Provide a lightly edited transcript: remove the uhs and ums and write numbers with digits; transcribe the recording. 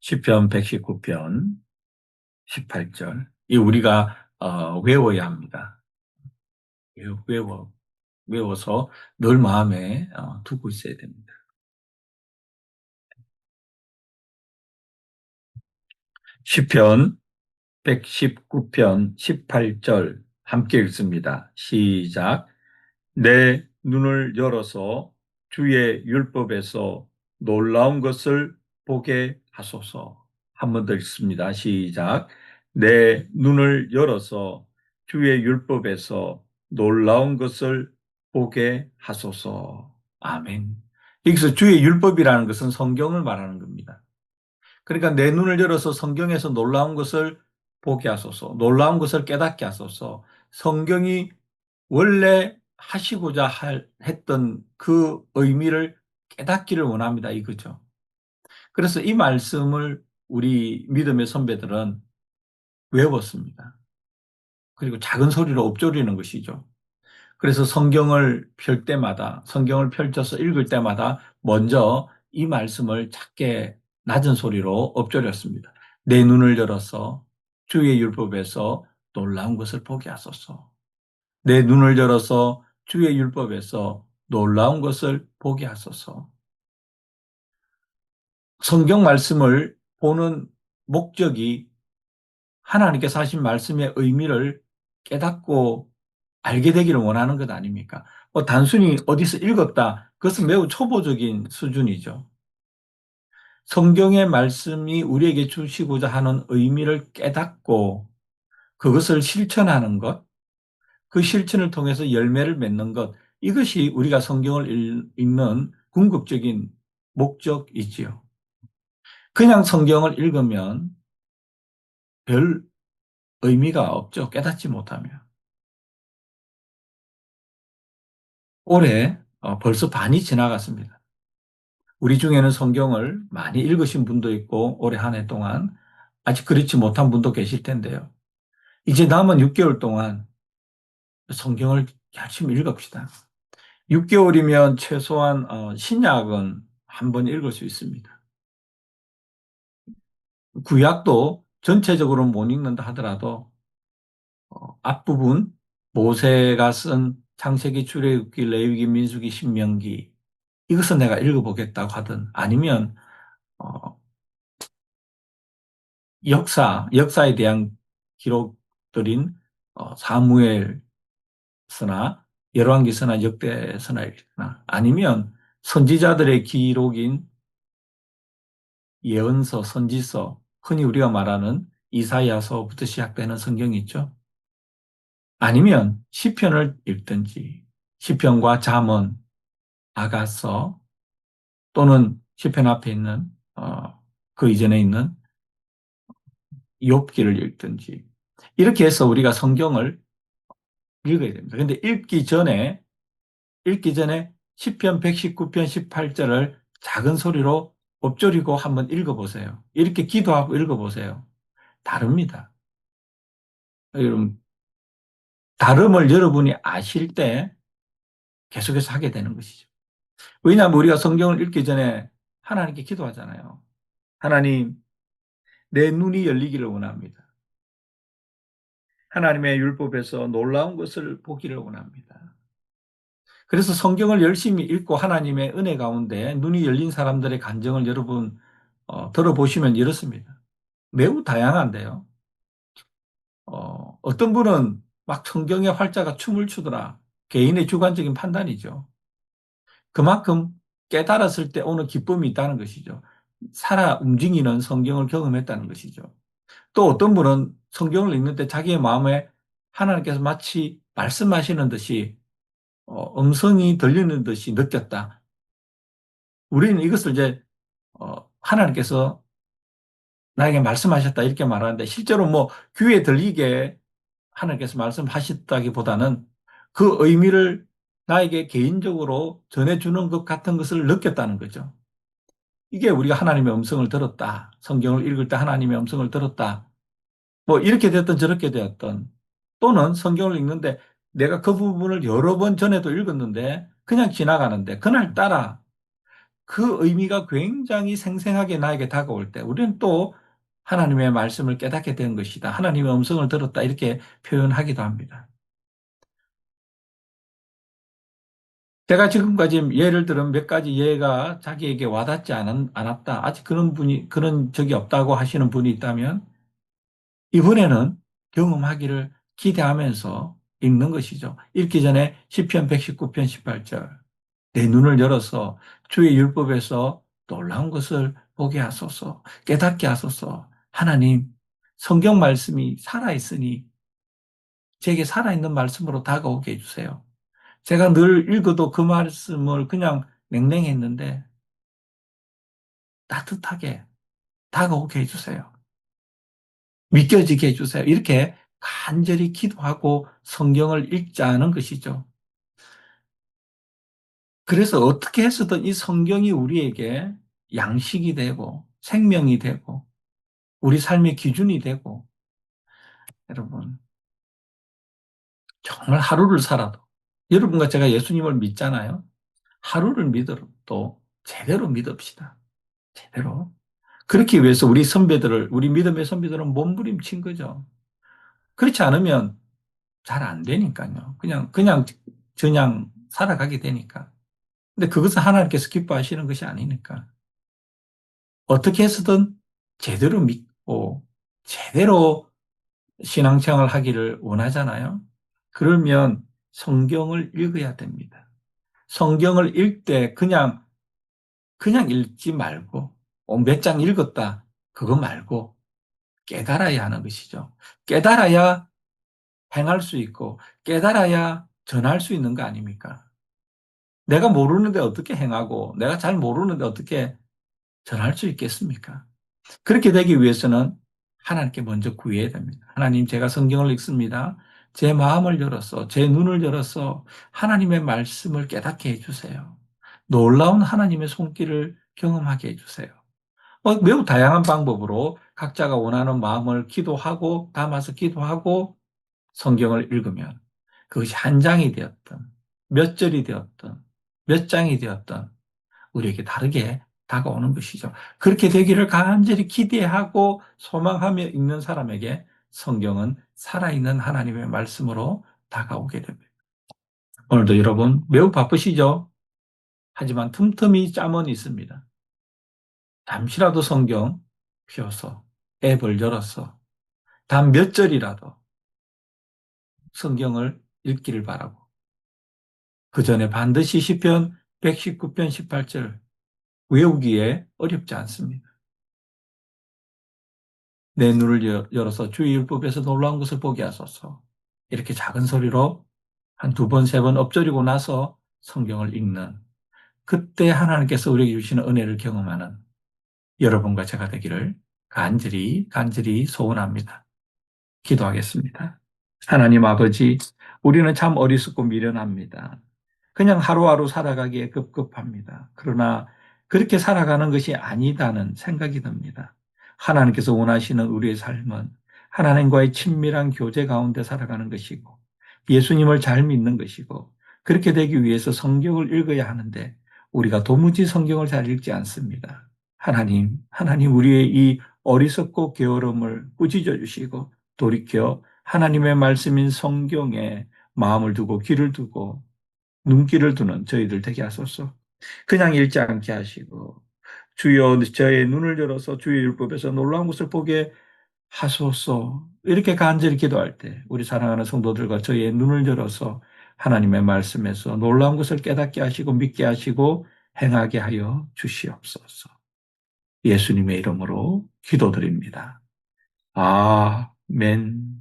시편 119편 18절. 이 우리가 외워야 합니다. 외워, 외워서 늘 마음에 두고 있어야 됩니다. 시편 119편 18절 함께 읽습니다. 시작. 내 눈을 열어서 주의 율법에서 놀라운 것을 보게 하소서. 한 번 더 읽습니다. 시작. 내 눈을 열어서 주의 율법에서 놀라운 것을 보게 하소서. 아멘. 여기서 주의 율법이라는 것은 성경을 말하는 겁니다. 그러니까 내 눈을 열어서 성경에서 놀라운 것을 보게 하소서. 놀라운 것을 깨닫게 하소서. 성경이 원래 하시고자 했던 그 의미를 깨닫기를 원합니다. 이거죠. 그래서 이 말씀을 우리 믿음의 선배들은 외웠습니다. 그리고 작은 소리로 엎조리는 것이죠. 그래서 성경을 펼 때마다, 성경을 펼쳐서 읽을 때마다 먼저 이 말씀을 작게 낮은 소리로 엎조렸습니다. 내 눈을 열어서 주의 율법에서 놀라운 것을 보게 하소서. 내 눈을 열어서 주의 율법에서 놀라운 것을 보게 하소서. 성경 말씀을 보는 목적이 하나님께서 하신 말씀의 의미를 깨닫고 알게 되기를 원하는 것 아닙니까? 단순히 어디서 읽었다. 그것은 매우 초보적인 수준이죠. 성경의 말씀이 우리에게 주시고자 하는 의미를 깨닫고 그것을 실천하는 것, 그 실천을 통해서 열매를 맺는 것, 이것이 우리가 성경을 읽는 궁극적인 목적이지요. 그냥 성경을 읽으면 별 의미가 없죠. 깨닫지 못하면. 올해 벌써 반이 지나갔습니다. 우리 중에는 성경을 많이 읽으신 분도 있고 올해 한 해 동안 아직 그렇지 못한 분도 계실 텐데요. 이제 남은 6개월 동안 성경을 열심히 읽읍시다. 6개월이면 최소한 신약은 한 번 읽을 수 있습니다. 구약도 전체적으로 못 읽는다 하더라도 앞부분 모세가 쓴 창세기, 출애굽기, 레위기, 민수기, 신명기 이것은 내가 읽어보겠다고 하든 아니면 어, 역사에 대한 기록들인 사무엘서나 열왕기서나 역대서나 읽거나 아니면 선지자들의 기록인 예언서, 선지서, 흔히 우리가 말하는 이사야서부터 시작되는 성경이 있죠. 아니면 시편을 읽든지 시편과 잠언, 아가서 또는 시편 앞에 있는 그 이전에 있는 욥기를 읽든지 이렇게 해서 우리가 성경을 읽어야 됩니다. 그런데 읽기 전에 시편 119편 18절을 작은 소리로 엎조리고 한번 읽어보세요. 이렇게 기도하고 읽어보세요. 다릅니다. 여러분, 다름을 여러분이 아실 때 계속해서 하게 되는 것이죠. 왜냐하면 우리가 성경을 읽기 전에 하나님께 기도하잖아요. 하나님, 내 눈이 열리기를 원합니다. 하나님의 율법에서 놀라운 것을 보기를 원합니다. 그래서 성경을 열심히 읽고 하나님의 은혜 가운데 눈이 열린 사람들의 간증을 여러분 들어보시면 이렇습니다. 매우 다양한데요. 어떤 분은 막 성경의 활자가 춤을 추더라. 개인의 주관적인 판단이죠. 그만큼 깨달았을 때 오는 기쁨이 있다는 것이죠. 살아 움직이는 성경을 경험했다는 것이죠. 또 어떤 분은 성경을 읽는데 자기의 마음에 하나님께서 마치 말씀하시는 듯이 음성이 들리는 듯이 느꼈다. 우리는 이것을 이제 하나님께서 나에게 말씀하셨다 이렇게 말하는데 실제로 뭐 귀에 들리게 하나님께서 말씀하셨다기보다는 그 의미를 나에게 개인적으로 전해주는 것 같은 것을 느꼈다는 거죠. 이게 우리가 하나님의 음성을 들었다. 성경을 읽을 때 하나님의 음성을 들었다. 뭐 이렇게 됐든 저렇게 되었든 또는 성경을 읽는데 내가 그 부분을 여러 번 전에도 읽었는데 그냥 지나가는데 그날따라 그 의미가 굉장히 생생하게 나에게 다가올 때 우리는 또 하나님의 말씀을 깨닫게 된 것이다. 하나님의 음성을 들었다. 이렇게 표현하기도 합니다. 제가 지금까지 예를 들은 몇 가지 예가 자기에게 와닿지 않았다. 아직 그런 적이 없다고 하시는 분이 있다면 이번에는 경험하기를 기대하면서 읽는 것이죠. 읽기 전에 시편 119편 18절. 내 눈을 열어서 주의 율법에서 놀라운 것을 보게 하소서. 깨닫게 하소서. 하나님, 성경 말씀이 살아있으니 제게 살아있는 말씀으로 다가오게 해주세요. 제가 늘 읽어도 그 말씀을 그냥 냉랭했는데 따뜻하게 다가오게 해주세요. 믿겨지게 해주세요. 이렇게 간절히 기도하고 성경을 읽자는 것이죠. 그래서 어떻게 해서든 이 성경이 우리에게 양식이 되고 생명이 되고 우리 삶의 기준이 되고 여러분 정말 하루를 살아도 여러분과 제가 예수님을 믿잖아요. 하루를 믿어도 제대로 믿읍시다. 제대로. 그렇기 위해서 우리 믿음의 선배들은 몸부림친 거죠. 그렇지 않으면 잘 안 되니까요. 그냥 살아가게 되니까. 근데 그것은 하나님께서 기뻐하시는 것이 아니니까. 어떻게 해서든 제대로 믿고 제대로 신앙생활 하기를 원하잖아요. 그러면 성경을 읽어야 됩니다. 성경을 읽을 때 그냥 읽지 말고 몇 장 읽었다. 그거 말고 깨달아야 하는 것이죠. 깨달아야 행할 수 있고 깨달아야 전할 수 있는 거 아닙니까? 내가 모르는데 어떻게 행하고 내가 잘 모르는데 어떻게 전할 수 있겠습니까? 그렇게 되기 위해서는 하나님께 먼저 구해야 됩니다. 하나님, 제가 성경을 읽습니다. 제 마음을 열어서, 제 눈을 열어서 하나님의 말씀을 깨닫게 해주세요. 놀라운 하나님의 손길을 경험하게 해주세요. 매우 다양한 방법으로 각자가 원하는 마음을 기도하고, 담아서 기도하고 성경을 읽으면 그것이 한 장이 되었든, 몇 절이 되었든, 몇 장이 되었든, 우리에게 다르게 다가오는 것이죠. 그렇게 되기를 간절히 기대하고 소망하며 읽는 사람에게 성경은 살아있는 하나님의 말씀으로 다가오게 됩니다. 오늘도 여러분 매우 바쁘시죠? 하지만 틈틈이 짬은 있습니다. 잠시라도 성경 펴서 앱을 열어서 단 몇 절이라도 성경을 읽기를 바라고 그 전에 반드시 시편 119편 18절 외우기에 어렵지 않습니다. 내 눈을 열어서 주의 율법에서 놀라운 것을 보게 하소서. 이렇게 작은 소리로 한 두 번, 세 번 엎드리고 나서 성경을 읽는 그때 하나님께서 우리에게 주시는 은혜를 경험하는 여러분과 제가 되기를 간절히 소원합니다. 기도하겠습니다. 하나님 아버지, 우리는 참 어리석고 미련합니다. 그냥 하루하루 살아가기에 급급합니다. 그러나 그렇게 살아가는 것이 아니다는 생각이 듭니다. 하나님께서 원하시는 우리의 삶은 하나님과의 친밀한 교제 가운데 살아가는 것이고 예수님을 잘 믿는 것이고 그렇게 되기 위해서 성경을 읽어야 하는데 우리가 도무지 성경을 잘 읽지 않습니다. 하나님 우리의 이 어리석고 게으름을 꾸짖어 주시고 돌이켜 하나님의 말씀인 성경에 마음을 두고 귀를 두고 눈길을 두는 저희들 되게 하소서. 그냥 읽지 않게 하시고 주여 저의 눈을 열어서 주의 율법에서 놀라운 것을 보게 하소서. 이렇게 간절히 기도할 때 우리 사랑하는 성도들과 저희의 눈을 열어서 하나님의 말씀에서 놀라운 것을 깨닫게 하시고 믿게 하시고 행하게 하여 주시옵소서. 예수님의 이름으로 기도드립니다. 아멘.